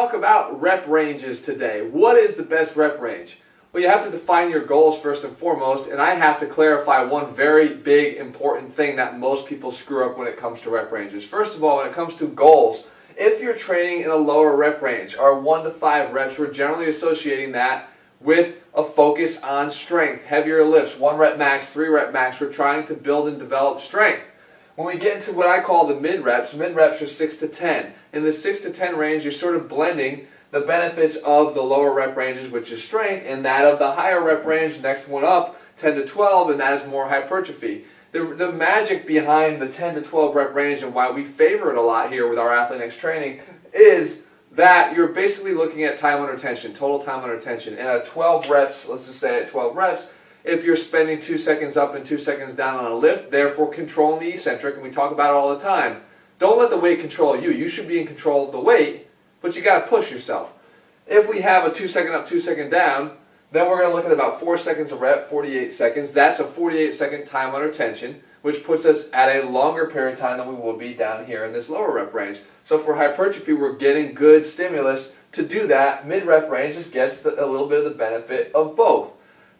talk about rep ranges today. What is the best rep range? Well, you have to define your goals first and foremost, and I have to clarify one very big important thing that most people screw up when it comes to rep ranges. First of all, when it comes to goals, if you're training in a lower rep range, our 1 to 5 reps, we're generally associating that with a focus on strength, heavier lifts, 1 rep max, 3 rep max. We're trying to build and develop strength. When we get into what I call the mid-reps are 6 to 10. In the 6 to 10 range, you're sort of blending the benefits of the lower rep ranges, which is strength, and that of the higher rep range, next one up, 10 to 12, and that is more hypertrophy. The magic behind the 10 to 12 rep range and why we favor it a lot here with our Athlean-X training is that you're basically looking at time under tension, total time under tension. And at 12 reps, let's just say at 12 reps, if you're spending 2 seconds up and 2 seconds down on a lift, therefore controlling the eccentric, and we talk about it all the time. Don't let the weight control you. You should be in control of the weight, but you got to push yourself. If we have a 2 second up, 2 second down, then we're going to look at about 4 seconds a rep, 48 seconds. That's a 48-second time under tension, which puts us at a longer period of time than we will be down here in this lower rep range. So for hypertrophy, we're getting good stimulus to do that. Mid-rep range just gets a little bit of the benefit of both.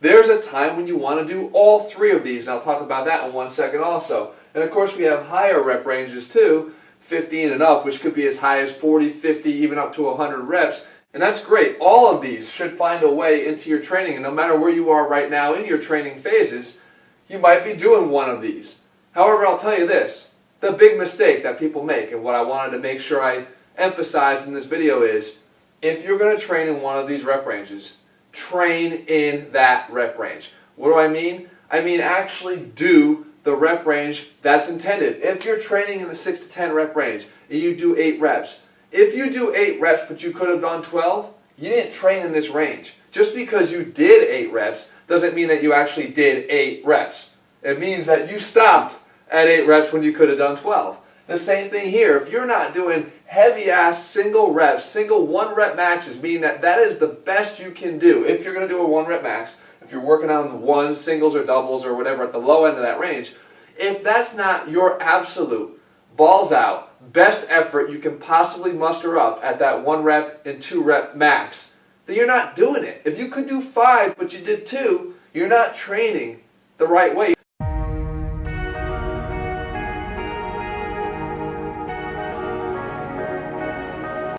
There's a time when you want to do all 3 of these, and I'll talk about that in 1 second also. And of course, we have higher rep ranges too, 15 and up, which could be as high as 40, 50, even up to 100 reps. And that's great. All of these should find a way into your training, and no matter where you are right now in your training phases, you might be doing one of these. However, I'll tell you this, the big mistake that people make, and what I wanted to make sure I emphasize in this video is, if you're going to train in one of these rep ranges, train in that rep range. What do I mean? I mean actually do the rep range that's intended. If you're training in the 6 to 10 rep range and you do 8 reps, if you do 8 reps but you could have done 12, you didn't train in this range. Just because you did 8 reps doesn't mean that you actually did 8 reps. It means that you stopped at 8 reps when you could have done 12. The same thing here. If you're not doing heavy-ass single reps, single 1 rep maxes, meaning that is the best you can do. If you're going to do a 1 rep max, if you're working on ones, singles, or doubles, or whatever at the low end of that range, if that's not your absolute balls out, best effort you can possibly muster up at that 1 rep and 2 rep max, then you're not doing it. If you could do 5 but you did 2, you're not training the right way.